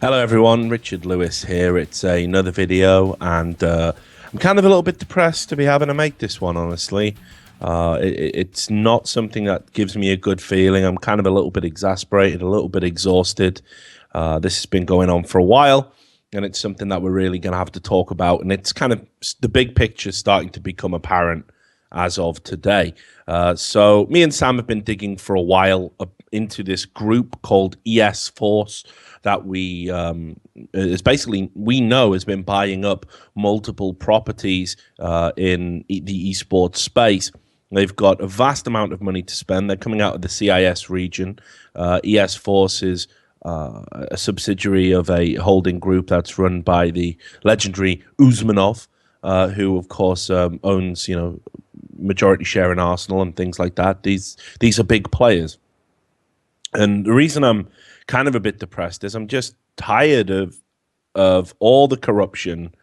Hello everyone, Richard Lewis here. It's another video, and I'm kind of a little bit depressed to be having to make this one, honestly. It's not something that gives me a good feeling. I'm kind of a little bit exasperated, a little bit exhausted. This has been going on for a while, and it's something that we're really going to have to talk about, and it's kind of the big picture starting to become apparent as of today. So me and Sam have been digging for a while into this group called ESForce that is basically we know has been buying up multiple properties in the esports space. They've got a vast amount of money to spend. They're coming out of the CIS region. ESForce is a subsidiary of a holding group that's run by the legendary Usmanov, who of course owns majority share in Arsenal and things like that. These are big players, and the reason I'm kind of a bit depressed is I'm just tired of all the corruption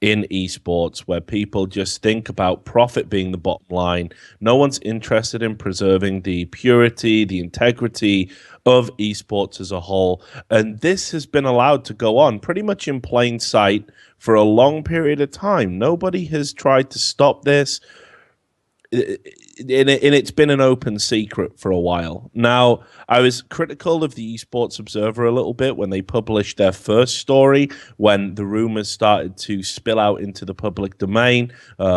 in esports, where people just think about profit being the bottom line. No one's interested in preserving the purity, the integrity of esports as a whole. And this has been allowed to go on pretty much in plain sight for a long period of time. Nobody has tried to stop this. And it's been an open secret for a while. Now, I was critical of the Esports Observer a little bit when they published their first story, when the rumors started to spill out into the public domain.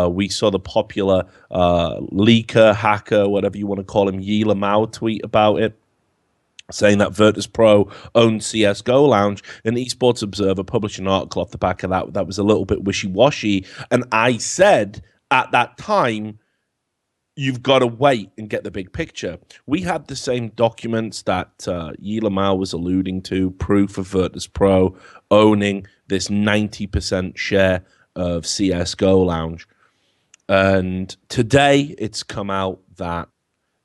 We saw the popular leaker, hacker, whatever you want to call him, Yila Mao tweet about it, saying that Virtus.pro owned CSGO Lounge, and Esports Observer published an article off the back of that was a little bit wishy-washy. And I said at that time, you've got to wait and get the big picture. We had the same documents that Yila Mao was alluding to, proof of Virtus.pro owning this 90% share of CSGO Lounge. And today it's come out that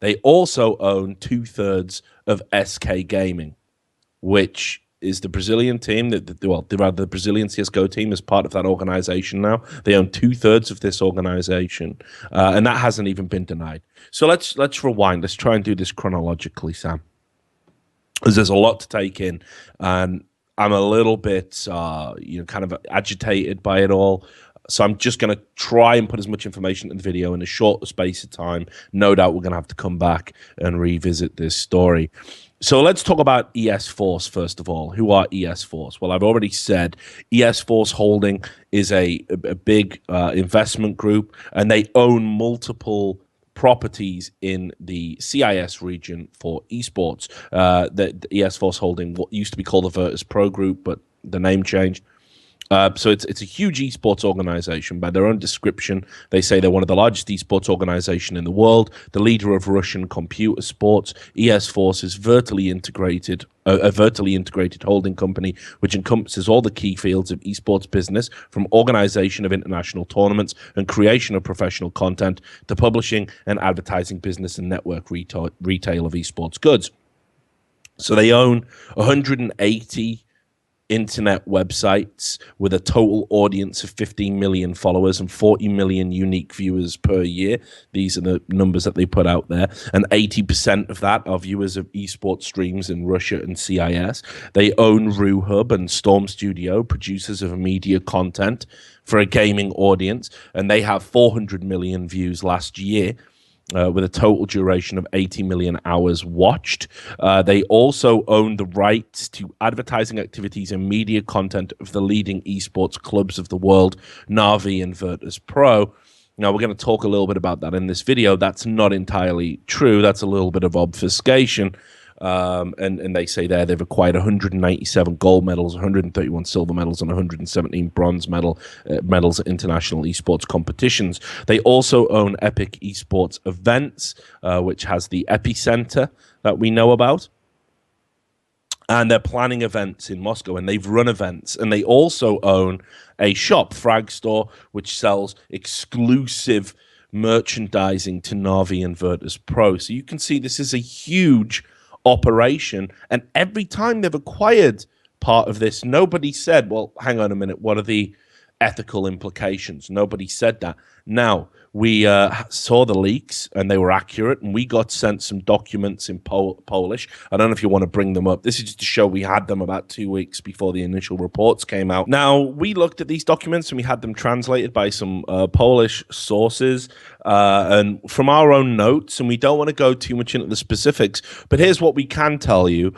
they also own 2/3 of SK Gaming, which is the Brazilian team. The Brazilian CSGO team is part of that organization now. They own 2/3 of this organization, and that hasn't even been denied. So let's rewind. Let's try and do this chronologically, Sam, because there's a lot to take in, and I'm a little bit, kind of agitated by it all. So I'm just going to try and put as much information in the video in a short space of time. No doubt we're going to have to come back and revisit this story. So let's talk about ESForce first of all. Who are ESForce? Well, I've already said ESForce Holding is a big investment group, and they own multiple properties in the CIS region for esports. The ESForce Holding, what used to be called the Virtus.pro Group, but the name changed. So it's a huge esports organization. By their own description, they say they're one of the largest esports organization in the world, the leader of Russian computer sports. ESForce is a vertically integrated holding company which encompasses all the key fields of esports business, from organization of international tournaments and creation of professional content to publishing and advertising business and network retail of esports goods. So they own 180 internet websites with a total audience of 15 million followers and 40 million unique viewers per year. These are the numbers that they put out there. And 80% of that are viewers of esports streams in Russia and CIS. They own RuHub and Storm Studio, producers of media content for a gaming audience. And they have 400 million views last year, with a total duration of 80 million hours watched. They also own the rights to advertising activities and media content of the leading esports clubs of the world, Na'Vi and Virtus.pro. Now, we're going to talk a little bit about that in this video. That's not entirely true. That's a little bit of obfuscation. And they say there they've acquired 197 gold medals, 131 silver medals, and 117 bronze medals at international esports competitions. They also own Epic Esports Events, which has the epicenter that we know about. And they're planning events in Moscow, and they've run events. And they also own a shop, Frag Store, which sells exclusive merchandising to Na'Vi and Virtus.pro. So you can see this is a huge operation, and every time they've acquired part of this, nobody said, well, hang on a minute, what are the ethical implications? Nobody said that. Now, we saw the leaks and they were accurate, and we got sent some documents in Polish. I don't know if you want to bring them up. This is just to show we had them about 2 weeks before the initial reports came out. Now, we looked at these documents and we had them translated by some Polish sources and from our own notes, and we don't want to go too much into the specifics, but here's what we can tell you.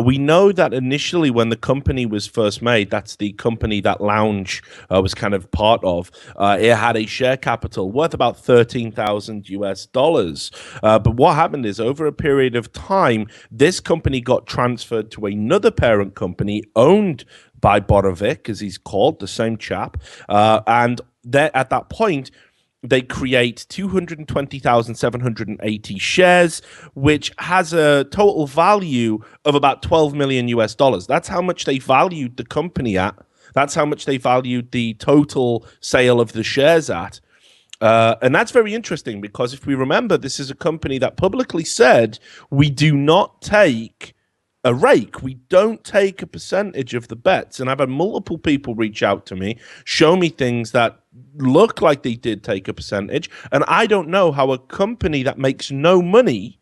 We know that initially when the company was first made, that's the company that Lounge was kind of part of, it had a share capital worth about 13,000 US dollars. But what happened is over a period of time, this company got transferred to another parent company owned by Borovic, as he's called, the same chap. And at that point, they create 220,780 shares, which has a total value of about 12 million US dollars. That's how much they valued the company at. That's how much they valued the total sale of the shares at. And that's very interesting because if we remember, this is a company that publicly said, we do not take a rake. We don't take a percentage of the bets. And I've had multiple people reach out to me, show me things that look like they did take a percentage. And I don't know how a company that makes no money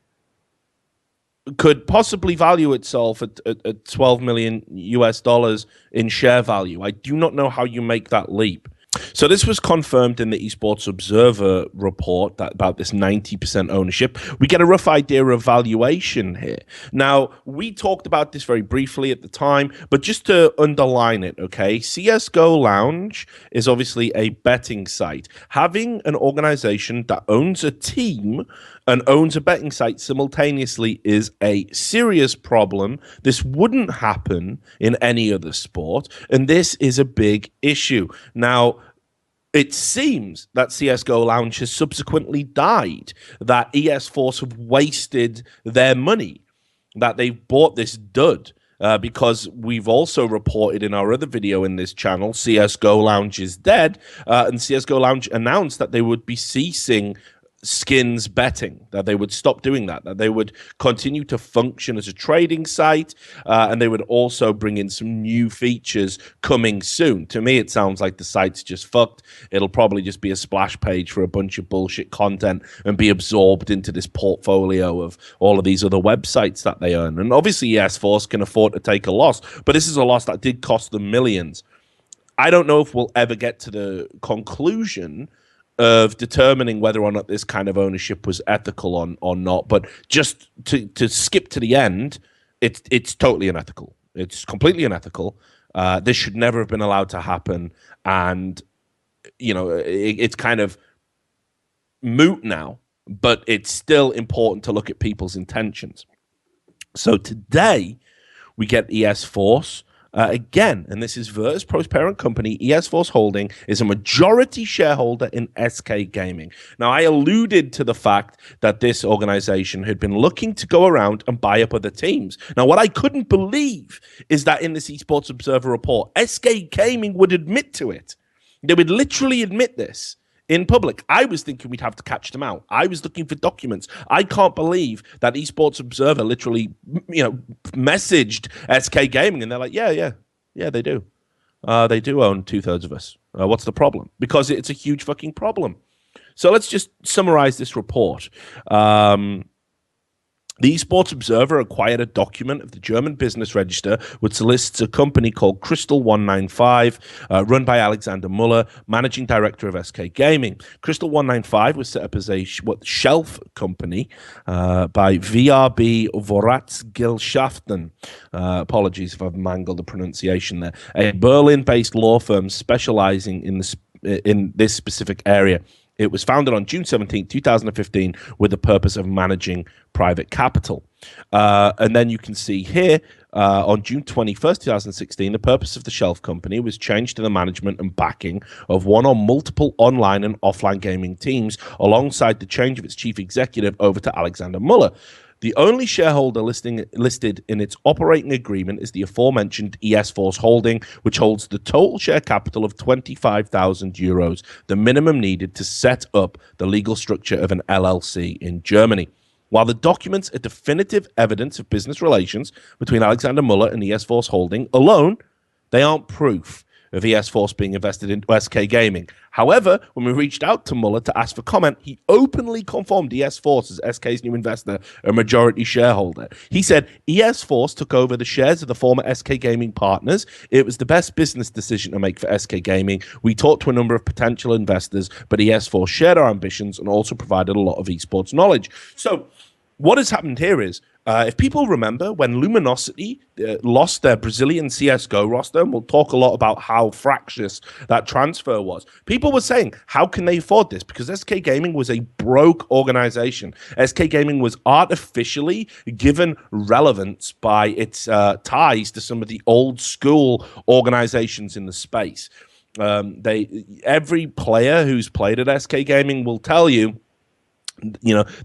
could possibly value itself at 12 million US dollars in share value. I do not know how you make that leap. So this was confirmed in the Esports Observer report that about this 90% ownership. We get a rough idea of valuation here. Now, we talked about this very briefly at the time, but just to underline it, okay, CSGO Lounge is obviously a betting site. Having an organization that owns a team and owns a betting site simultaneously is a serious problem. This wouldn't happen in any other sport, and this is a big issue. Now, it seems that CSGO Lounge has subsequently died, that ESForce have wasted their money, that they've bought this dud. Because we've also reported in our other video in this channel, CSGO Lounge is dead, and CSGO Lounge announced that they would be ceasing skins betting, that they would stop doing that they would continue to function as a trading site, and they would also bring in some new features coming soon. To me, it sounds like the site's just fucked. It'll probably just be a splash page for a bunch of bullshit content and be absorbed into this portfolio of all of these other websites that they own. And obviously, ESForce can afford to take a loss, but this is a loss that did cost them millions. I don't know if we'll ever get to the conclusion of determining whether or not this kind of ownership was ethical or not. But just to skip to the end, it's totally unethical. It's completely unethical. This should never have been allowed to happen. And, you know, it's kind of moot now, but it's still important to look at people's intentions. So today we get ESForce. Again, and this is Virtus.pro's parent company, ESForce Holding, is a majority shareholder in SK Gaming. Now, I alluded to the fact that this organization had been looking to go around and buy up other teams. Now, what I couldn't believe is that in this Esports Observer report, SK Gaming would admit to it. They would literally admit this in public. I was thinking we'd have to catch them out. I was looking for documents. I can't believe that Esports Observer literally, messaged SK Gaming, and they're like, yeah, they do. They do own 2/3 of us. What's the problem? Because it's a huge fucking problem. So let's just summarize this report. The Esports Observer acquired a document of the German Business Register which lists a company called Crystal 195, run by Alexander Muller, managing director of SK Gaming. Crystal 195 was set up as a shelf company by VRB Vorratsgesellschaften. Apologies if I've mangled the pronunciation there. A Berlin-based law firm specializing in this specific area. It was founded on June 17, 2015, with the purpose of managing private capital. And then you can see here, on June 21st, 2016, the purpose of the shelf company was changed to the management and backing of one or multiple online and offline gaming teams, alongside the change of its chief executive over to Alexander Muller. The only shareholder listed in its operating agreement is the aforementioned ESForce Holding, which holds the total share capital of 25,000 euros, the minimum needed to set up the legal structure of an LLC in Germany. While the documents are definitive evidence of business relations between Alexander Muller and ESForce Holding alone, they aren't proof of ESForce being invested into SK Gaming. However, when we reached out to Muller to ask for comment, he openly confirmed ESForce as SK's new investor, a majority shareholder. He said ESForce took over the shares of the former SK Gaming partners. It was the best business decision to make for SK Gaming. We talked to a number of potential investors, but ESForce shared our ambitions and also provided a lot of esports knowledge. So what has happened here is, if people remember when Luminosity lost their Brazilian CSGO roster, and we'll talk a lot about how fractious that transfer was, people were saying, how can they afford this? Because SK Gaming was a broke organization. SK Gaming was artificially given relevance by its ties to some of the old school organizations in the space. Every player who's played at SK Gaming will tell you,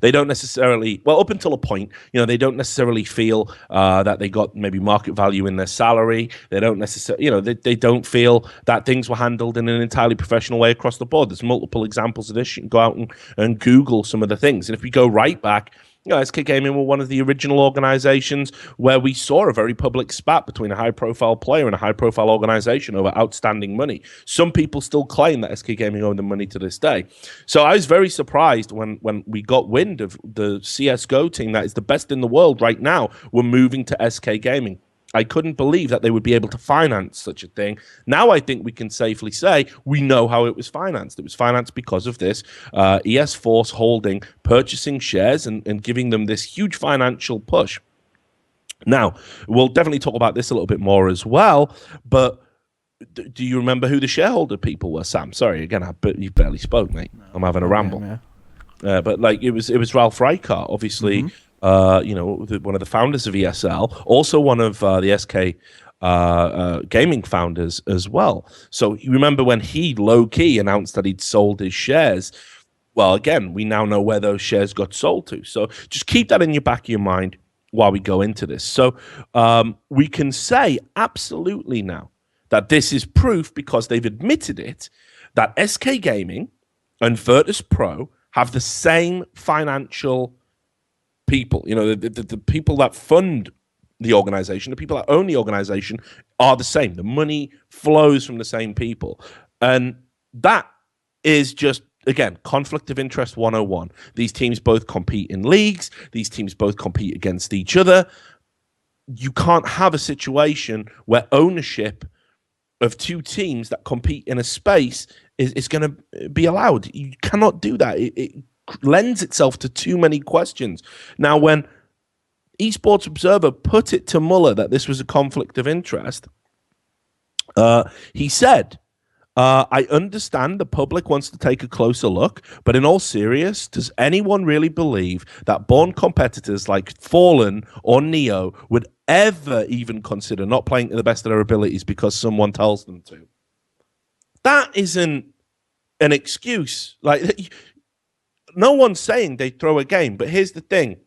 they don't necessarily, well, up until a point, they don't necessarily feel that they got maybe market value in their salary. They don't necessarily, they don't feel that things were handled in an entirely professional way across the board. There's multiple examples of this. You can go out and Google some of the things. And if we go right back, SK Gaming were one of the original organizations where we saw a very public spat between a high-profile player and a high-profile organization over outstanding money. Some people still claim that SK Gaming owned the money to this day. So I was very surprised when we got wind of the CSGO team that is the best in the world right now were moving to SK Gaming. I couldn't believe that they would be able to finance such a thing. Now I think we can safely say we know how it was financed. It was financed because of this ESForce holding, purchasing shares and giving them this huge financial push. Now, we'll definitely talk about this a little bit more as well, but do you remember who the shareholder people were, Sam? Sorry, again, you barely spoke, mate. No, I'm having a ramble. But it was Ralph Reichart, obviously. Mm-hmm. One of the founders of ESL, also one of the SK gaming founders as well. So you remember when he low-key announced that he'd sold his shares? Well, again, we now know where those shares got sold to. So just keep that in your back of your mind while we go into this. So we can say absolutely now that this is proof, because they've admitted it, that SK Gaming and Virtus Pro have the same financial people. The people that fund the organization, the people that own the organization are the same. The money flows from the same people. And that is just, again, conflict of interest 101. These teams both compete in leagues. These teams both compete against each other. You can't have a situation where ownership of two teams that compete in a space is going to be allowed. You cannot do that. It lends itself to too many questions. Now, when Esports Observer put it to Muller that this was a conflict of interest, he said, I understand the public wants to take a closer look, but in all seriousness, does anyone really believe that born competitors like Fallen or Neo would ever even consider not playing to the best of their abilities because someone tells them to? That isn't an excuse. No one's saying they throw a game, but here's the thing.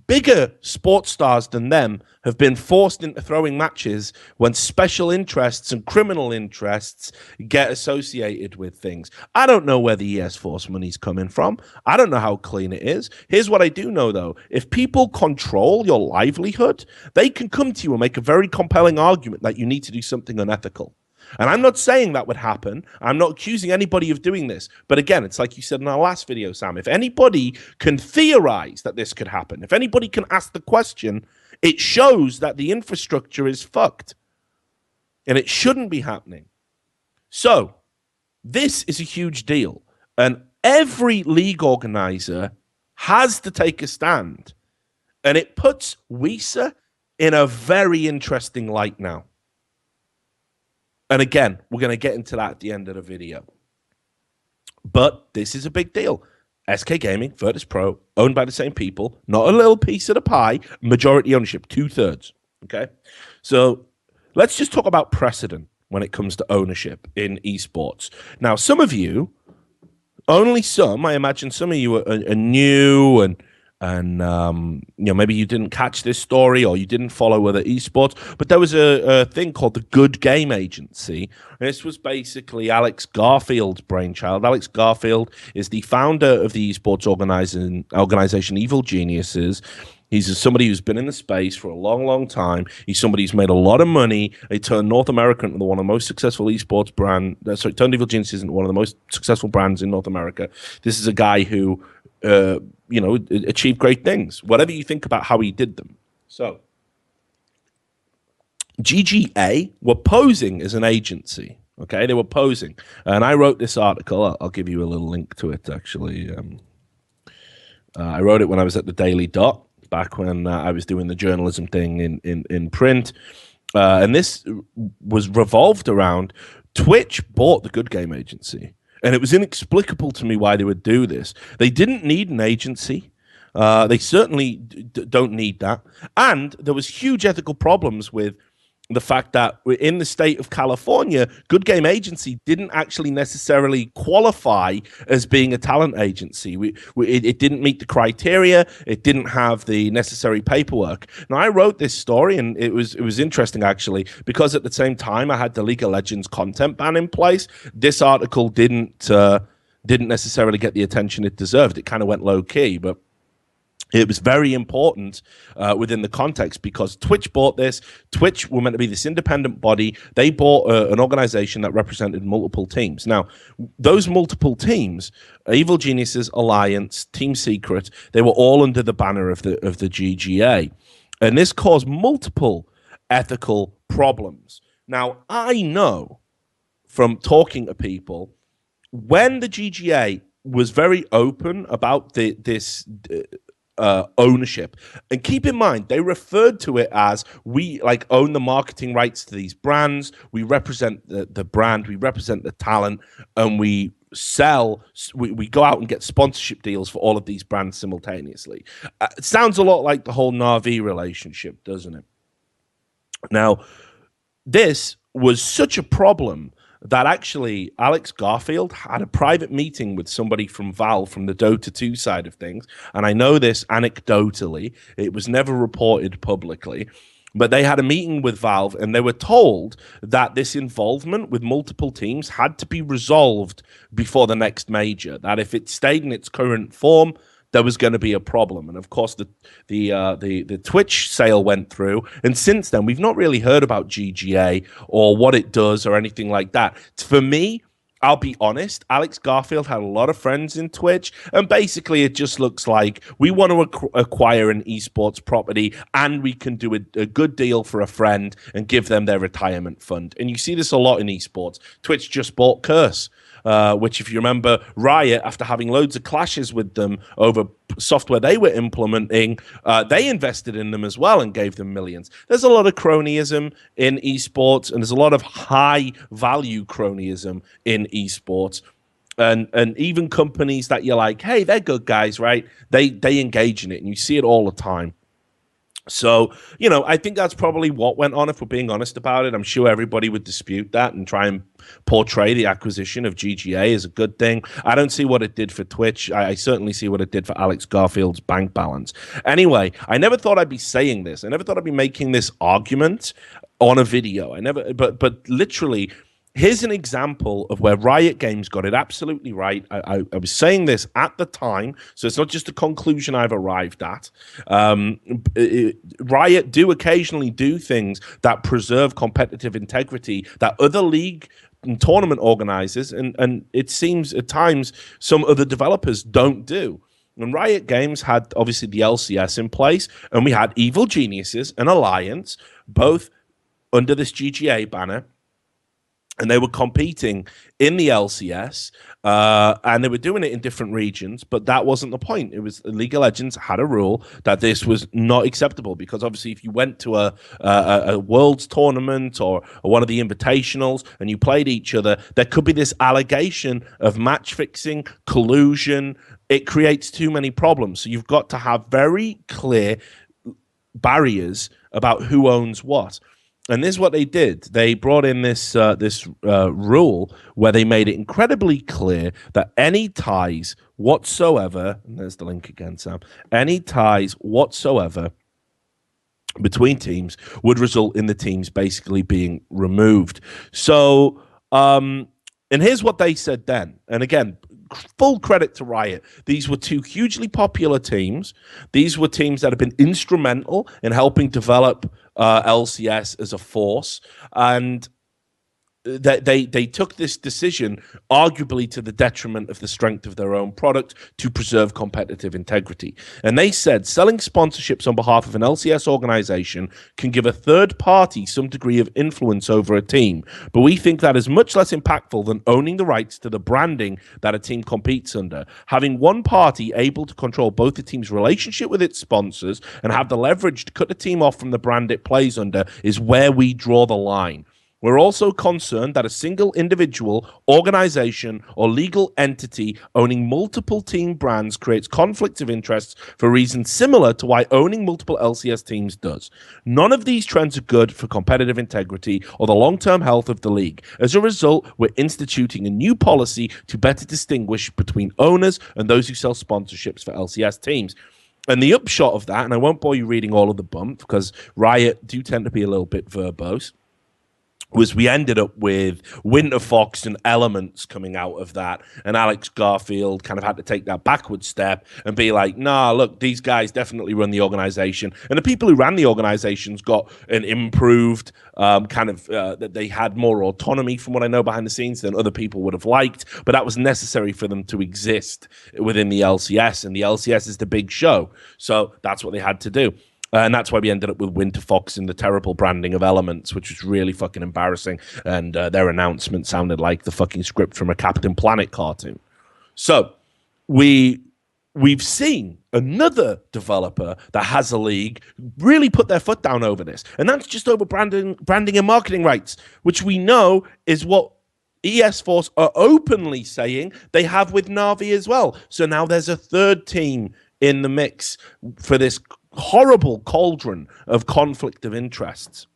Bigger sports stars than them have been forced into throwing matches when special interests and criminal interests get associated with things. I don't know where the ESForce money's coming from. I don't know how clean it is. Here's what I do know, though. If people control your livelihood, they can come to you and make a very compelling argument that you need to do something unethical. And I'm not saying that would happen. I'm not accusing anybody of doing this. But again, it's like you said in our last video, Sam. If anybody can theorize that this could happen, if anybody can ask the question, it shows that the infrastructure is fucked. And it shouldn't be happening. So this is a huge deal. And every league organizer has to take a stand. And it puts WISA in a very interesting light now. And again, we're going to get into that at the end of the video. But this is a big deal. SK Gaming, Virtus Pro, owned by the same people, not a little piece of the pie, majority ownership, 2/3. Okay? So let's just talk about precedent when it comes to ownership in esports. Now, some of you, only some, I imagine some of you are new and and maybe you didn't catch this story or you didn't follow other esports, but there was a thing called the Good Game Agency. This was basically Alex Garfield's brainchild. Alex Garfield is the founder of the esports organization Evil Geniuses. He's somebody who's been in the space for a long, long time. He's somebody who's made a lot of money. He turned North America into one of the most successful esports brand. Turned Evil Geniuses into one of the most successful brands in North America. This is a guy who, achieved great things. Whatever you think about how he did them. So, GGA were posing as an agency. Okay, they were posing, and I wrote this article. I'll give you a little link to it. Actually, I wrote it when I was at the Daily Dot, back when I was doing the journalism thing in print. And this was revolved around Twitch bought the Good Game Agency. And it was inexplicable to me why they would do this. They didn't need an agency. They certainly don't need that. And there was huge ethical problems with the fact that in the state of California, Good Game Agency didn't actually necessarily qualify as being a talent agency. It didn't meet the criteria. It didn't have the necessary paperwork. Now, I wrote this story, and it was interesting, actually, because at the same time I had the League of Legends content ban in place. This article didn't necessarily get the attention it deserved. It kind of went low key, but it was very important within the context because Twitch bought this. Twitch were meant to be this independent body. They bought an organization that represented multiple teams. Now, those multiple teams, Evil Geniuses, Alliance, Team Secret, they were all under the banner of the GGA. And this caused multiple ethical problems. Now, I know from talking to people, when the GGA was very open about this ownership, and keep in mind they referred to it as we own the marketing rights to these brands, we represent the brand, we represent the talent, and we go out and get sponsorship deals for all of these brands simultaneously. It sounds a lot like the whole Na'Vi relationship, doesn't it? Now, this was such a problem that actually Alex Garfield had a private meeting with somebody from Valve, from the Dota 2 side of things. And I know this anecdotally. It was never reported publicly. But they had a meeting with Valve, and they were told that this involvement with multiple teams had to be resolved before the next major, that if it stayed in its current form, there was going to be a problem. And of course, the Twitch sale went through. And since then, we've not really heard about GGA or what it does or anything like that. For me, I'll be honest, Alex Garfield had a lot of friends in Twitch. And basically, it just looks like we want to acquire an esports property and we can do a good deal for a friend and give them their retirement fund. And you see this a lot in esports. Twitch just bought Curse. Which, if you remember, Riot, after having loads of clashes with them over software they were implementing, they invested in them as well and gave them millions. There's a lot of cronyism in esports, and there's a lot of high-value cronyism in esports. And even companies that you're like, hey, they're good guys, right? They engage in it, and you see it all the time. So, I think that's probably what went on, if we're being honest about it. I'm sure everybody would dispute that and try and portray the acquisition of GGA as a good thing. I don't see what it did for Twitch. I certainly see what it did for Alex Garfield's bank balance. Anyway, I never thought I'd be saying this. I never thought I'd be making this argument on a video. But literally, here's an example of where Riot Games got it absolutely right. I was saying this at the time, so it's not just a conclusion I've arrived at. Riot do occasionally do things that preserve competitive integrity that other league and tournament organizers, and it seems at times some other developers don't do. And Riot Games had obviously the LCS in place, and we had Evil Geniuses and Alliance, both under this GGA banner. And they were competing in the LCS, and they were doing it in different regions, but that wasn't the point. It was League of Legends had a rule that this was not acceptable, because obviously if you went to a Worlds tournament or one of the invitationals and you played each other, there could be this allegation of match fixing, collusion. It creates too many problems. So you've got to have very clear barriers about who owns what. And this is what they did. They brought in this rule where they made it incredibly clear that any ties whatsoever, and there's the link again, Sam, any ties whatsoever between teams would result in the teams basically being removed. So, and here's what they said then. And again, full credit to Riot. These were two hugely popular teams. These were teams that have been instrumental in helping develop LCS as a force. And they took this decision arguably to the detriment of the strength of their own product to preserve competitive integrity. And they said selling sponsorships on behalf of an LCS organization can give a third party some degree of influence over a team, but we think that is much less impactful than owning the rights to the branding that a team competes under. Having one party able to control both the team's relationship with its sponsors and have the leverage to cut the team off from the brand it plays under is where we draw the line. We're also concerned that a single individual, organization, or legal entity owning multiple team brands creates conflicts of interests for reasons similar to why owning multiple LCS teams does. None of these trends are good for competitive integrity or the long-term health of the league. As a result, we're instituting a new policy to better distinguish between owners and those who sell sponsorships for LCS teams. And the upshot of that, and I won't bore you reading all of the bump because Riot do tend to be a little bit verbose, was we ended up with Winter Fox and Elements coming out of that, and Alex Garfield kind of had to take that backward step and be like, nah, look, these guys definitely run the organization, and the people who ran the organizations got an improved that they had more autonomy from what I know behind the scenes than other people would have liked, but that was necessary for them to exist within the LCS, and the LCS is the big show, so that's what they had to do. And that's why we ended up with Winter Fox and the terrible branding of Elements, which was really fucking embarrassing. And their announcement sounded like the fucking script from a Captain Planet cartoon. So we've seen another developer that has a league really put their foot down over this. And that's just over branding and marketing rights, which we know is what ESForce are openly saying they have with Na'Vi as well. So now there's a third team in the mix for this horrible cauldron of conflict of interests.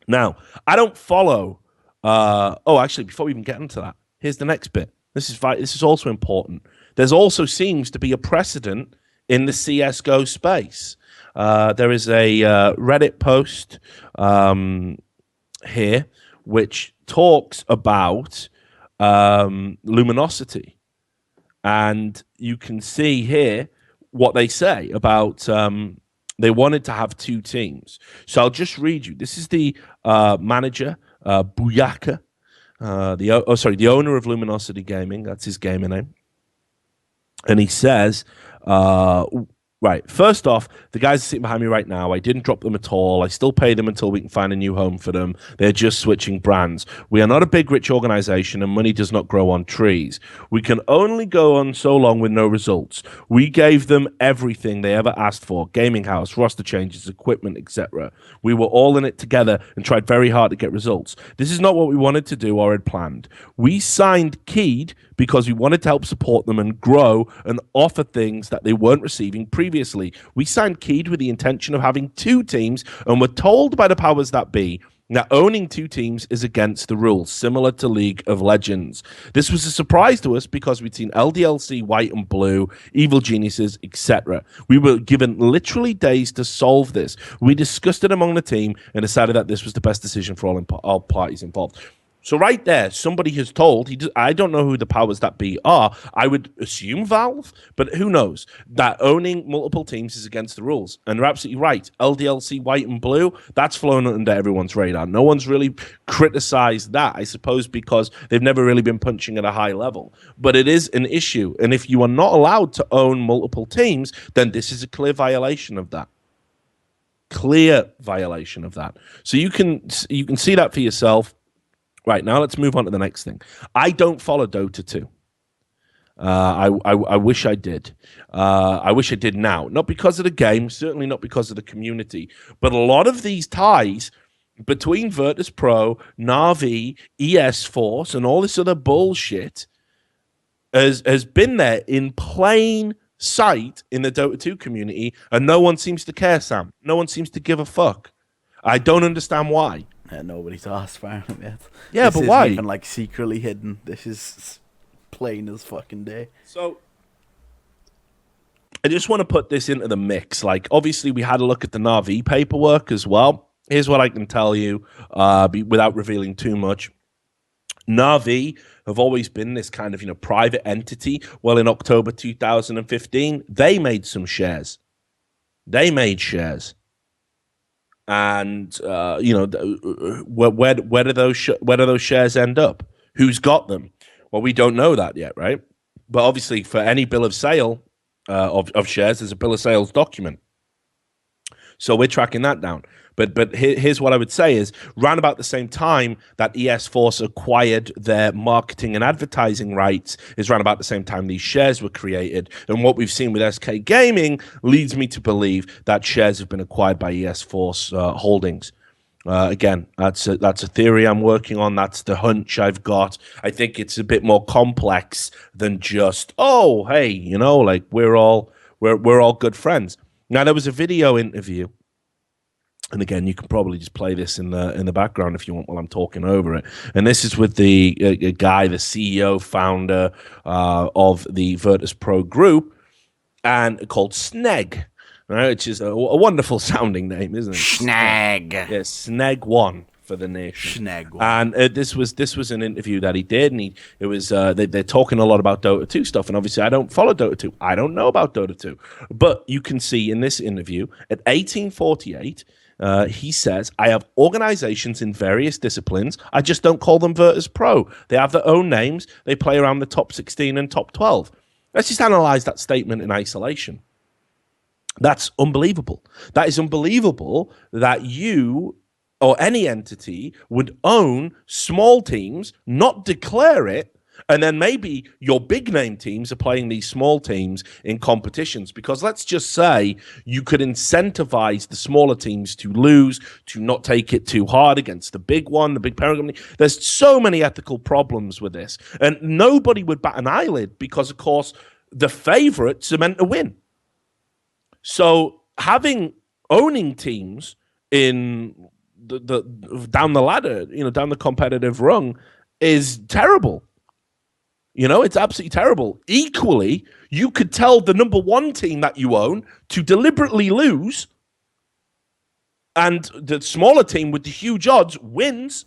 Now, I don't follow. Actually, before we even get into that, here's the next bit. This is also important. There's also seems to be a precedent in the CS:GO space. There is a Reddit post here which talks about Luminosity, and you can see here what they say about they wanted to have two teams. So I'll just read you. This is the manager, Buyaka, the owner of Luminosity Gaming. That's his gamer name. And he says, right, first off, the guys are sitting behind me right now. I didn't drop them at all. I still pay them until we can find a new home for them. They're just switching brands. We are not a big, rich organization, and money does not grow on trees. We can only go on so long with no results. We gave them everything they ever asked for: gaming house, roster changes, equipment, etc. We were all in it together and tried very hard to get results. This is not what we wanted to do or had planned. We signed Keyed because we wanted to help support them and grow and offer things that they weren't receiving previously. We signed Keyed with the intention of having two teams, and were told by the powers that be that owning two teams is against the rules, similar to League of Legends. This was a surprise to us because we'd seen LDLC, White and Blue, Evil Geniuses, etc. We were given literally days to solve this. We discussed it among the team and decided that this was the best decision for all parties involved. So right there, somebody has told, I don't know who the powers that be are. I would assume Valve, but who knows, that owning multiple teams is against the rules. And they're absolutely right. LDLC, White and Blue, that's flown under everyone's radar. No one's really criticized that, I suppose, because they've never really been punching at a high level. But it is an issue. And if you are not allowed to own multiple teams, then this is a clear violation of that. Clear violation of that. So you can see that for yourself. Right, now let's move on to the next thing. I don't follow Dota 2. I wish I did. I wish I did now. Not because of the game, certainly not because of the community, but a lot of these ties between Virtus Pro, Na'Vi, ESForce, and all this other bullshit has been there in plain sight in the Dota 2 community, and no one seems to care, Sam. No one seems to give a fuck. I don't understand why. Nobody's asked for him yet. Yeah, this but isn't why? even like secretly hidden. This is plain as fucking day. So I just want to put this into the mix. Like, obviously, we had a look at the Na'vi paperwork as well. Here's what I can tell you without revealing too much. Na'vi have always been this kind of, private entity. Well, in October 2015, they made some shares. They made shares. And, where do those shares end up? Who's got them? Well, we don't know that yet, right? But obviously, for any bill of sale of shares, there's a bill of sales document. So we're tracking that down. But here's what I would say is, round about the same time that ESForce acquired their marketing and advertising rights is round about the same time these shares were created. And what we've seen with SK Gaming leads me to believe that shares have been acquired by ESForce Holdings. Again, that's a theory I'm working on. That's the hunch I've got. I think it's a bit more complex than just, oh, hey, like we're all good friends. Now, there was a video interview, and again, you can probably just play this in the background if you want while I'm talking over it. And this is with the guy, the CEO, founder of the Virtus Pro group, and called Sneg, right? Which is a wonderful sounding name, isn't it? Snag. Yeah, Sneg One for the nation. Snag One. And this was an interview that he did, and they're talking a lot about Dota 2 stuff. And obviously, I don't follow Dota 2. I don't know about Dota 2, but you can see in this interview at 1848. He says, I have organizations in various disciplines. I just don't call them Virtus Pro. They have their own names. They play around the top 16 and top 12. Let's just analyze that statement in isolation. That's unbelievable. That is unbelievable that you or any entity would own small teams, not declare it, and then maybe your big name teams are playing these small teams in competitions. Because let's just say you could incentivize the smaller teams to lose, to not take it too hard against the big one, the big parent company. There's so many ethical problems with this. And nobody would bat an eyelid because, of course, the favorites are meant to win. So owning teams in the down the ladder, down the competitive rung is terrible. It's absolutely terrible. Equally, you could tell the number one team that you own to deliberately lose, and the smaller team with the huge odds wins,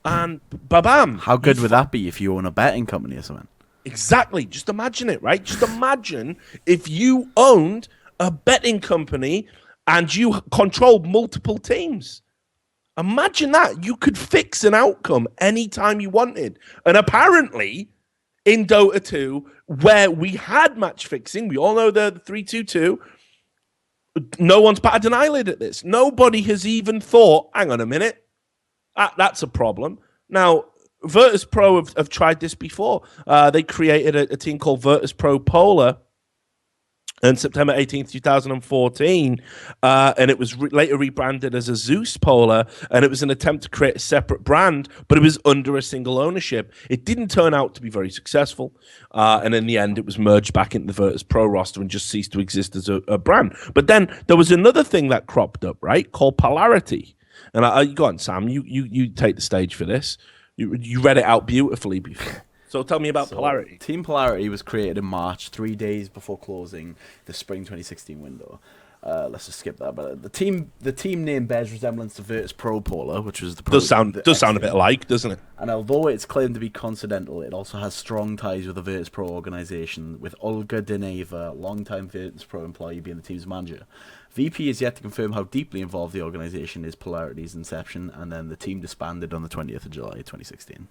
and ba-bam. How good would that be if you own a betting company or something? Exactly. Just imagine it, right? Just imagine if you owned a betting company and you controlled multiple teams. Imagine that. You could fix an outcome anytime you wanted. And apparently, in Dota 2, where we had match fixing, we all know the 3-2-2, no one's batted an eyelid at this. Nobody has even thought, hang on a minute, that's a problem. Now, Virtus Pro have tried this before. They created a team called Virtus Pro Polar on September 18th, 2014, and it was later rebranded as a Zeus Polar, and it was an attempt to create a separate brand, but it was under a single ownership. It didn't turn out to be very successful, and in the end, it was merged back into the Virtus Pro roster and just ceased to exist as a brand. But then there was another thing that cropped up, right, called Polarity. And go on, Sam, you take the stage for this. You read it out beautifully before. So tell me about Polarity. Team Polarity was created in March, 3 days before closing the spring 2016 window. Let's just skip that. But the team name bears resemblance to Virtus Pro Polar, which was the does sound a bit alike, doesn't it? And although it's claimed to be coincidental, it also has strong ties with the Virtus Pro organization, with Olga Deneva, longtime Virtus Pro employee, being the team's manager. VP is yet to confirm how deeply involved the organization is Polarity's inception, and then the team disbanded on the 20th of July 2016.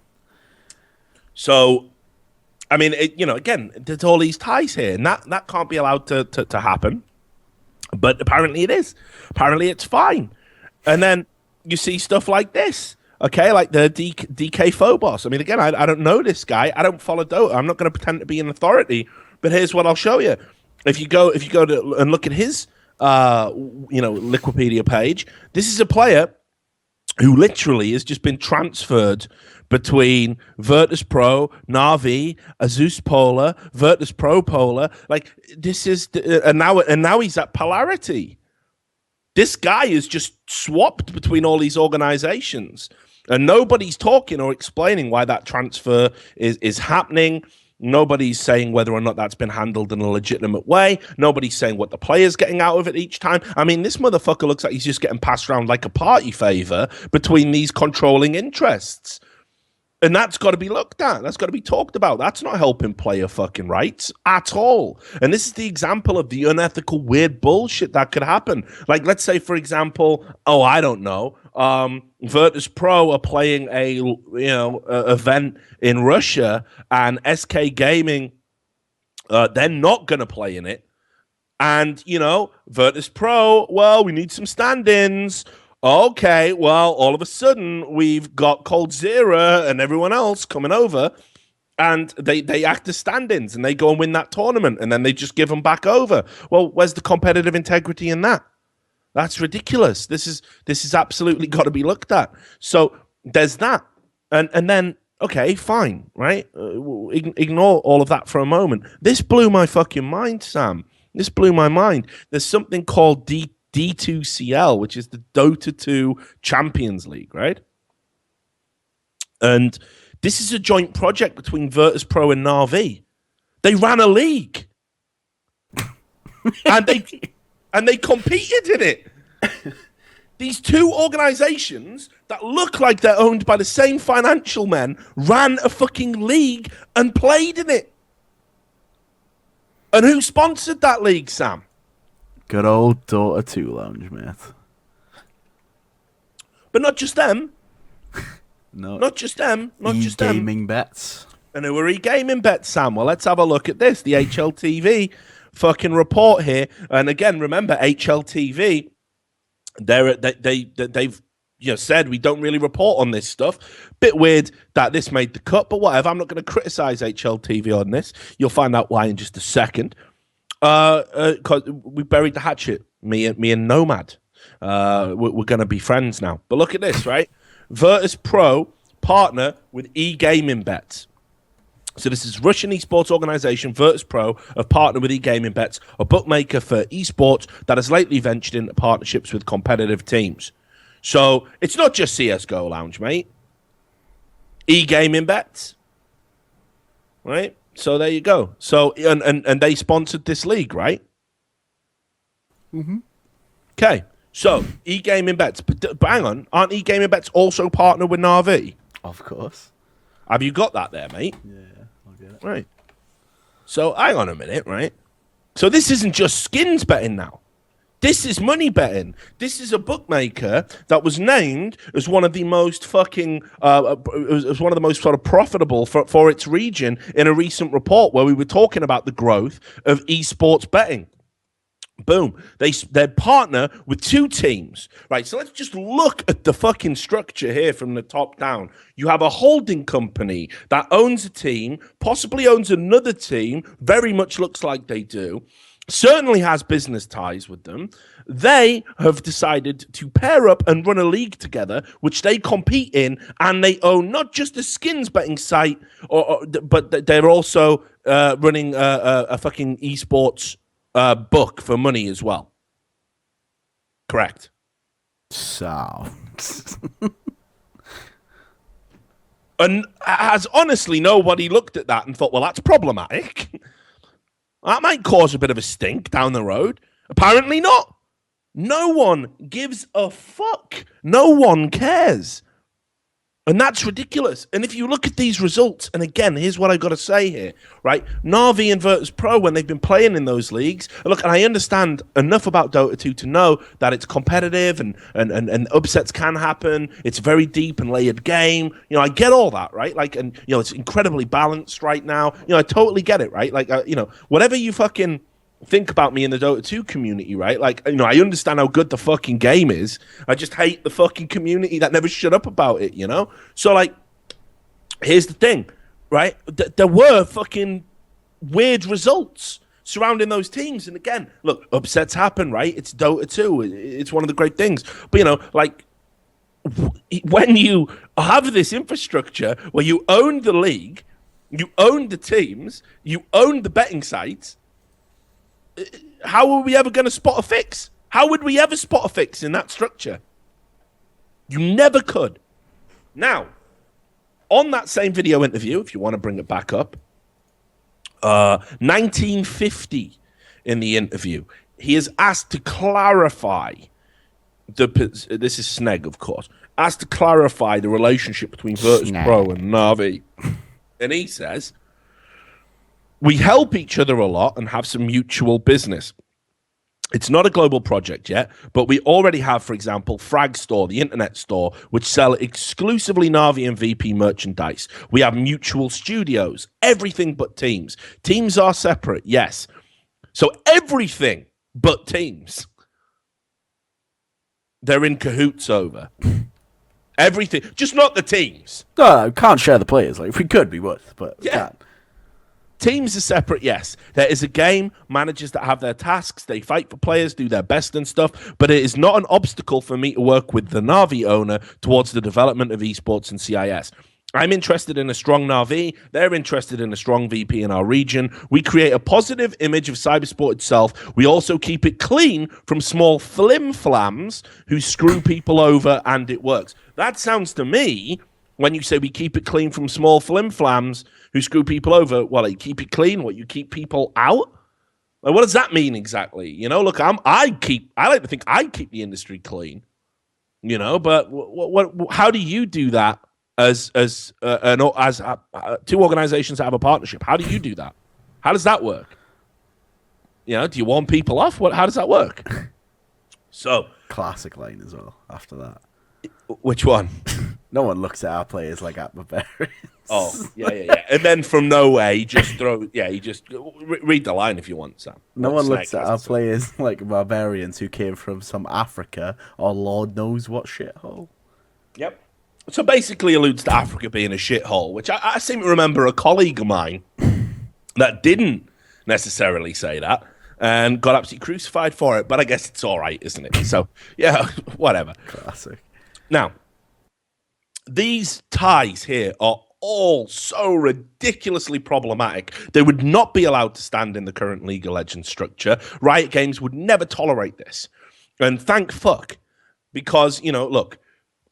So, I mean, again, there's all these ties here, and that can't be allowed to happen. But apparently it is. Apparently it's fine. And then you see stuff like this, okay, like the DK Phobos. I mean, again, I don't know this guy. I don't follow Dota. I'm not going to pretend to be an authority. But here's what I'll show you. If you go to and look at his Wikipedia page, this is a player who literally has just been transferred between Virtus Pro, Na'vi, Azus Polar, Virtus Pro Polar. Like, this is and now he's at Polarity. This guy is just swapped between all these organizations, and nobody's talking or explaining why that transfer is happening. Nobody's saying whether or not that's been handled in a legitimate way. Nobody's saying what the player's getting out of it each time. I mean, this motherfucker looks like he's just getting passed around like a party favor between these controlling interests. And that's got to be looked at. That's got to be talked about. That's not helping player fucking rights at all. And this is the example of the unethical, weird bullshit that could happen. Like, let's say, for example, I don't know, Virtus Pro are playing a event in Russia, and SK Gaming, they're not going to play in it. And, Virtus Pro, well, we need some stand-ins. Okay, well, all of a sudden, we've got Cold Zero and everyone else coming over, and they act as stand-ins, and they go and win that tournament, and then they just give them back over. Well, where's the competitive integrity in that? That's ridiculous. This is absolutely got to be looked at. So there's that. And then, okay, fine, right? Ignore all of that for a moment. This blew my fucking mind, Sam. This blew my mind. There's something called D2CL, which is the Dota 2 Champions League, right? And this is a joint project between Virtus Pro and Na'Vi. They ran a league. and they competed in it. These two organizations that look like they're owned by the same financial men ran a fucking league and played in it. And who sponsored that league, Sam? Good old Dota 2 Lounge, mate. But not just them. No. Not just them. Not just them. E-gaming bets. And who are e-gaming bets, Sam? Well, let's have a look at this. The HLTV fucking report here. And again, remember, HLTV, they've said we don't really report on this stuff. Bit weird that this made the cut, but whatever. I'm not going to criticize HLTV on this. You'll find out why in just a second. 'Cause we buried the hatchet, me and Nomad. We're going to be friends now. But look at this, right? Virtus Pro partner with e-gaming bets. So this is Russian esports organization Virtus Pro have partnered with e-gaming bets, a bookmaker for esports that has lately ventured into partnerships with competitive teams. So it's not just CS:GO Lounge, mate. E-gaming bets, right? So there you go. So and they sponsored this league, right? Mm-hmm. Okay. So e-gaming bets, but hang on, aren't e-gaming bets also partnered with Na'Vi? Of course. Have you got that there, mate? Yeah, I'll get it. Right. So hang on a minute, right? So this isn't just skins betting now. This is money betting. This is a bookmaker that was named as one of the most fucking, as one of the most sort of profitable for its region in a recent report where we were talking about the growth of esports betting. Boom. They partner with two teams. Right, so let's just look at the fucking structure here from the top down. You have a holding company that owns a team, possibly owns another team, very much looks like they do, certainly has business ties with them. They have decided to pair up and run a league together, which they compete in, and they own not just a skins betting site, but they're also running a fucking esports book for money as well. Correct. So. And has honestly nobody looked at that and thought, well, that's problematic. That might cause a bit of a stink down the road. Apparently not. No one gives a fuck. No one cares. And that's ridiculous. And if you look at these results, and again, here's what I've got to say here, right? Na'Vi and Virtus Pro, when they've been playing in those leagues, look, and I understand enough about Dota 2 to know that it's competitive and upsets can happen. It's a very deep and layered game. You know, I get all that, right? Like, and, you know, it's incredibly balanced right now. You know, I totally get it, right? Like, you know, whatever you fucking think about me in the Dota 2 community, right? Like, you know, I understand how good the fucking game is. I just hate the fucking community that never shut up about it, you know? So, like, here's the thing, right? There were fucking weird results surrounding those teams. And again, look, upsets happen, right? It's Dota 2. It's one of the great things. But, you know, like, when you have this infrastructure where you own the league, you own the teams, you own the betting sites, how are we ever going to spot a fix? How would we ever spot a fix in that structure? You never could. Now, on that same video interview, if you want to bring it back up, 1950 in the interview, he is asked to clarify this is Sneg, of course, asked to clarify the relationship between Virtus Pro and Na'Vi. And he says, we help each other a lot and have some mutual business. It's not a global project yet, but we already have, for example, Frag Store, the internet store, which sell exclusively Na'Vi and VP merchandise. We have mutual studios, everything but teams. Teams are separate, yes. So everything but teams, they're in cahoots over. Everything, just not the teams. No, can't share the players. Like, if we could, we would, but we can't. Teams are separate, yes. There is a game, managers that have their tasks, they fight for players, do their best and stuff, but it is not an obstacle for me to work with the Na'Vi owner towards the development of esports and CIS. I'm interested in a strong Na'Vi. They're interested in a strong VP in our region. We create a positive image of cybersport itself. We also keep it clean from small flim-flams who screw people over, and it works. That sounds to me, when you say we keep it clean from small flim-flams who screw people over, well, you keep it clean, what, you keep people out? Like, what does that mean exactly? You know, look, I like to think I keep the industry clean, you know, but how do you do that? As two organizations that have a partnership, how do you do that? How does that work? You know, do you warn people off? How does that work? So Classic line as well. After that, which one? No one looks at our players like at barbarians. Oh, yeah. And then from nowhere, he just read the line if you want, Sam. No one looks at our players like barbarians who came from some Africa or Lord knows what shithole. Yep. So basically alludes to Africa being a shithole, which I seem to remember a colleague of mine that didn't necessarily say that and got absolutely crucified for it. But I guess it's all right, isn't it? So, yeah, whatever. Classic. Now, these ties here are all so ridiculously problematic. They would not be allowed to stand in the current League of Legends structure. Riot Games would never tolerate this. And thank fuck. Because, you know, look,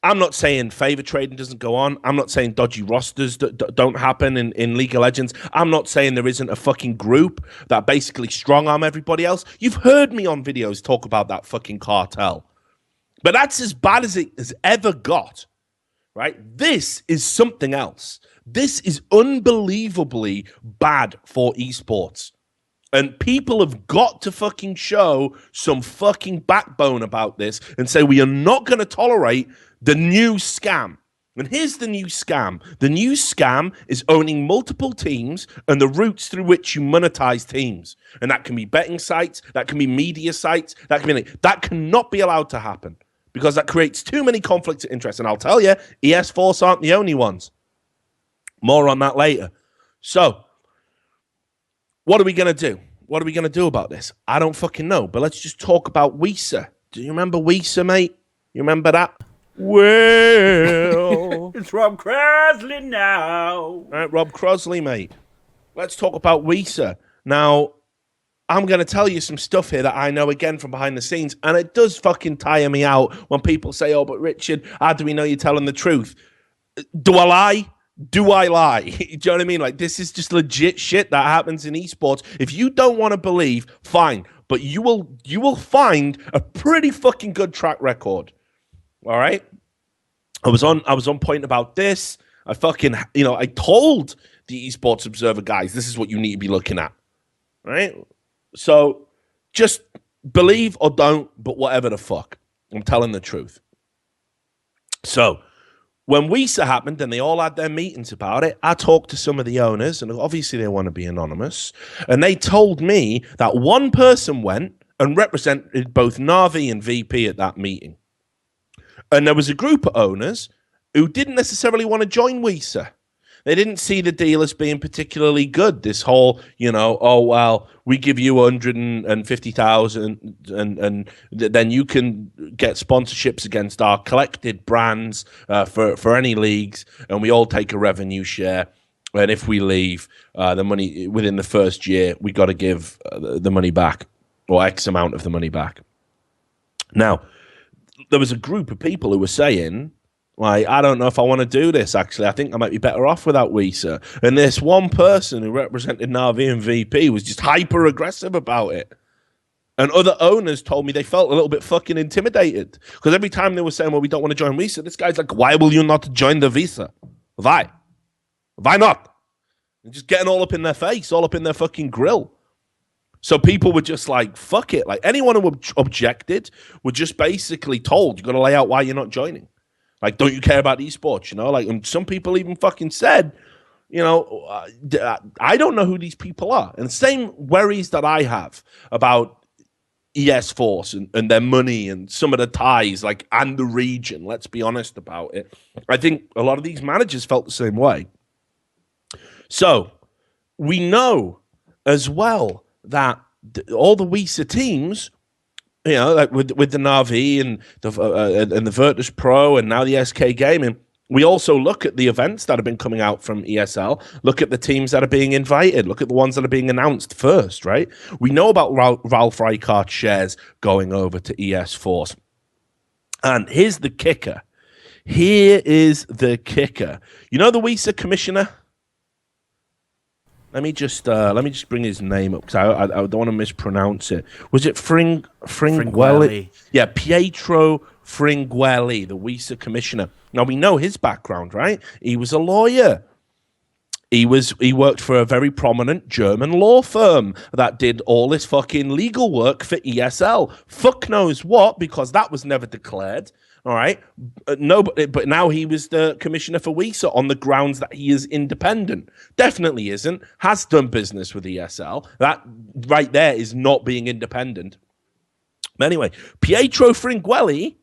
I'm not saying favor trading doesn't go on. I'm not saying dodgy rosters don't happen in League of Legends. I'm not saying there isn't a fucking group that basically strong-arm everybody else. You've heard me on videos talk about that fucking cartel. But that's as bad as it has ever got, right? This is something else. This is unbelievably bad for esports. And people have got to fucking show some fucking backbone about this and say we are not going to tolerate the new scam. And here's the new scam. The new scam is owning multiple teams and the routes through which you monetize teams. And that can be betting sites, that can be media sites, that cannot be allowed to happen because that creates too many conflicts of interest. And I'll tell you, ESForce aren't the only ones. More on that later. So, what are we going to do? What are we going to do about this? I don't fucking know, but let's just talk about Weezer. Do you remember Weezer, mate? You remember that? Well, it's Rob Crosley now. All right, Rob Crosley, mate. Let's talk about Weezer. Now, I'm going to tell you some stuff here that I know, again, from behind the scenes, and it does fucking tire me out when people say, oh, but Richard, how do we know you're telling the truth? Do I lie? Do I lie? Do you know what I mean? Like, this is just legit shit that happens in esports. If you don't want to believe, fine. But you will find a pretty fucking good track record. All right? I was on point about this. I fucking, I told the Esports Observer guys, this is what you need to be looking at. Right? So, just believe or don't, but whatever the fuck. I'm telling the truth. So, when Weezer happened and they all had their meetings about it, I talked to some of the owners, and obviously they want to be anonymous, and they told me that one person went and represented both Na'Vi and VP at that meeting. And there was a group of owners who didn't necessarily want to join Weezer. They didn't see the deal as being particularly good. This whole, oh, well, we give you 150,000 and then you can get sponsorships against our collected brands for any leagues, and we all take a revenue share. And if we leave, the money within the first year, we got to give the money back, or X amount of the money back. Now, there was a group of people who were saying, like, I don't know if I want to do this, actually. I think I might be better off without Weezer. And this one person who represented Na'Vi and VP was just hyper aggressive about it. And other owners told me they felt a little bit fucking intimidated. Because every time they were saying, well, we don't want to join Weezer, this guy's like, why will you not join the Visa? Why? Why not? And just getting all up in their face, all up in their fucking grill. So people were just like, fuck it. Like, anyone who objected were just basically told, you got to lay out why you're not joining. Like, don't you care about esports, you know? Like, and some people even fucking said, you know, I don't know who these people are. And same worries that I have about ESForce and their money and some of the ties, like, and the region, let's be honest about it. I think a lot of these managers felt the same way. So we know as well that all the Weezer teams, you know, like with the Na'Vi and the Virtus Pro and now the SK Gaming, we also look at the events that have been coming out from ESL, look at the teams that are being invited, look at the ones that are being announced first, right? We know about Ralph Reichardt's shares going over to ESForce. And here's the kicker. Here is the kicker. You know the Weezer commissioner? Let me just bring his name up because I don't want to mispronounce it. Was it Fringuelli? Yeah, Pietro Fringuelli, the Weezer commissioner. Now we know his background, right? He was a lawyer. He worked for a very prominent German law firm that did all this fucking legal work for ESL. Fuck knows what, because that was never declared. All right. No, but now he was the commissioner for Weezer on the grounds that he is independent. Definitely isn't. Has done business with ESL. That right there is not being independent. But anyway, Pietro Fringuelli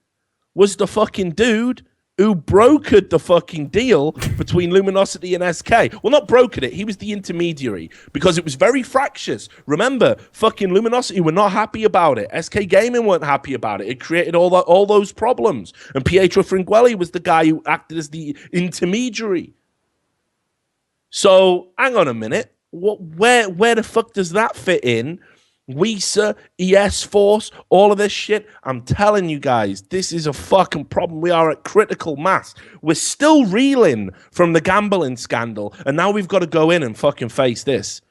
was the fucking dude who brokered the fucking deal between Luminosity and SK. Well, not brokered it. He was the intermediary because it was very fractious. Remember, fucking Luminosity were not happy about it. SK Gaming weren't happy about it. It created all those problems. And Pietro Fringuelli was the guy who acted as the intermediary. So, hang on a minute. Where the fuck does that fit in? Weezer, ESForce, all of this shit. I'm telling you guys, this is a fucking problem. We are at critical mass. We're still reeling from the gambling scandal, and now we've got to go in and fucking face this.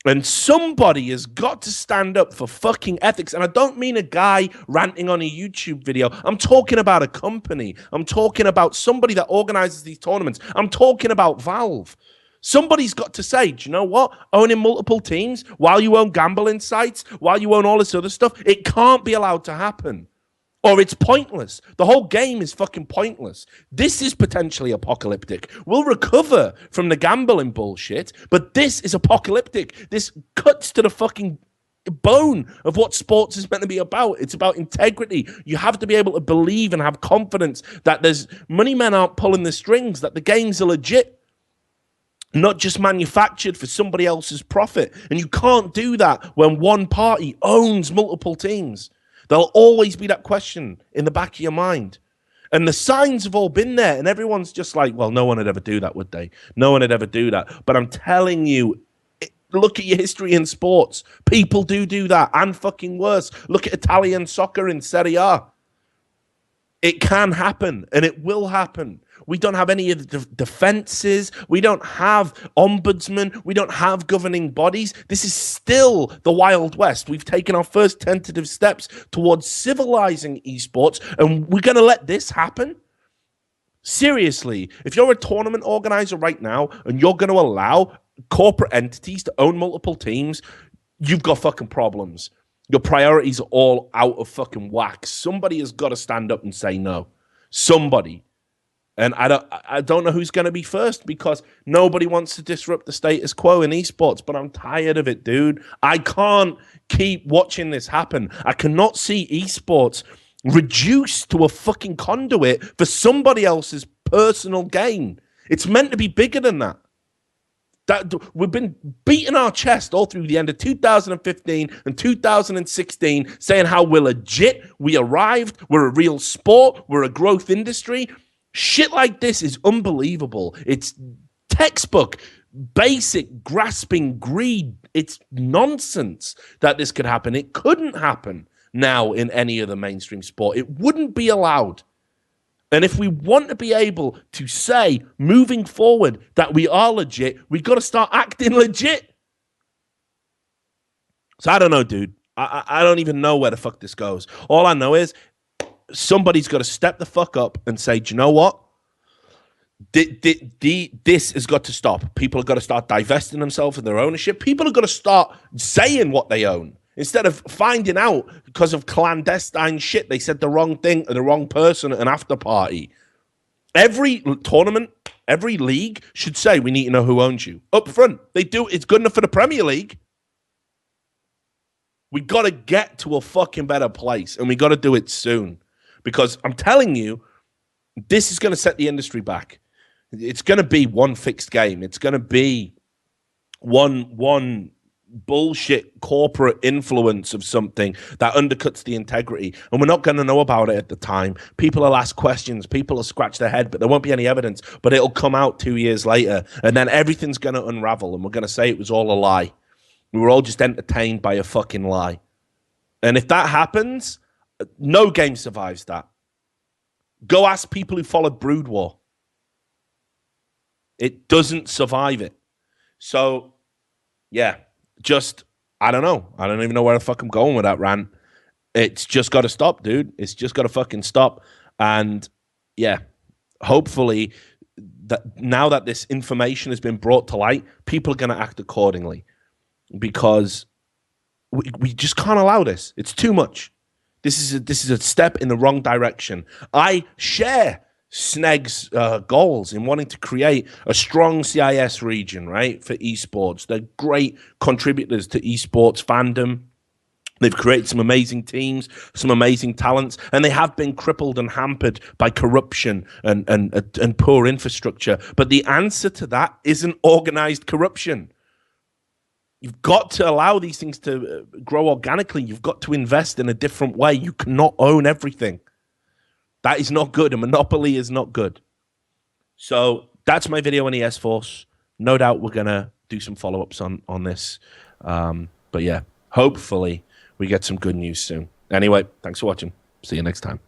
And somebody has got to stand up for fucking ethics. And I don't mean a guy ranting on a YouTube video. I'm talking about a company. I'm talking about somebody that organizes these tournaments. I'm talking about Valve. Somebody's got to say, do you know what? Owning multiple teams, while you own gambling sites, while you own all this other stuff, it can't be allowed to happen. Or it's pointless. The whole game is fucking pointless. This is potentially apocalyptic. We'll recover from the gambling bullshit, but this is apocalyptic. This cuts to the fucking bone of what sports is meant to be about. It's about integrity. You have to be able to believe and have confidence that there's money men aren't pulling the strings, that the games are legit. Not just manufactured for somebody else's profit. And you can't do that when one party owns multiple teams. There'll always be that question in the back of your mind. And the signs have all been there, and everyone's just like, well, no one would ever do that, would they? No one would ever do that. But I'm telling you, look at your history in sports. People do that, and fucking worse. Look at Italian soccer in Serie A. It can happen, and it will happen. We don't have any of the defenses. We don't have ombudsmen. We don't have governing bodies. This is still the Wild West. We've taken our first tentative steps towards civilizing esports, and we're going to let this happen? Seriously, if you're a tournament organizer right now and you're going to allow corporate entities to own multiple teams, you've got fucking problems. Your priorities are all out of fucking whack. Somebody has got to stand up and say no. Somebody. And I don't know who's going to be first, because nobody wants to disrupt the status quo in esports, but I'm tired of it, dude. I can't keep watching this happen. I cannot see esports reduced to a fucking conduit for somebody else's personal gain. It's meant to be bigger than that. We've been beating our chest all through the end of 2015 and 2016, saying how we're legit, we arrived, we're a real sport, we're a growth industry. Shit like this is unbelievable. It's textbook, basic, grasping greed. It's nonsense that this could happen. It couldn't happen. now in any other mainstream sport. It wouldn't be allowed. And if we want to be able to say, moving forward, that we are legit, we've got to start acting legit. So I don't know, dude. I don't even know where the fuck this goes. All I know is somebody's got to step the fuck up and say, do you know what? This has got to stop. People have got to start divesting themselves of their ownership. People have got to start saying what they own. Instead of finding out because of clandestine shit, they said the wrong thing to the wrong person at an after party. Every tournament, every league should say, we need to know who owns you. Up front, they do. It's good enough for the Premier League. We got to get to a fucking better place, and we got to do it soon. Because I'm telling you, this is going to set the industry back. It's going to be one fixed game. It's going to be one bullshit corporate influence of something that undercuts the integrity, and we're not going to know about it at the time. People will ask questions, people will scratch their head, but there won't be any evidence, but it'll come out 2 years later, and then everything's going to unravel, and we're going to say it was all a lie. We were all just entertained by a fucking lie. And if that happens, no game survives that. Go ask people who followed Brood War. It doesn't survive it. So yeah, just, I don't know. I don't even know where the fuck I'm going with that rant. It's just got to stop, dude. It's just got to fucking stop. And yeah, hopefully that now that this information has been brought to light, people are going to act accordingly, because we just can't allow this. It's too much. This is a step in the wrong direction. I share Sneg's goals in wanting to create a strong CIS region, right, for esports. They're great contributors to esports fandom. They've created some amazing teams, some amazing talents, and they have been crippled and hampered by corruption and poor infrastructure. But the answer to that isn't organized corruption. You've got to allow these things to grow organically. You've got to invest in a different way. You cannot own everything. That is not good. A monopoly is not good. So that's my video on ESForce. No doubt we're going to do some follow-ups on this. But yeah, hopefully we get some good news soon. Anyway, thanks for watching. See you next time.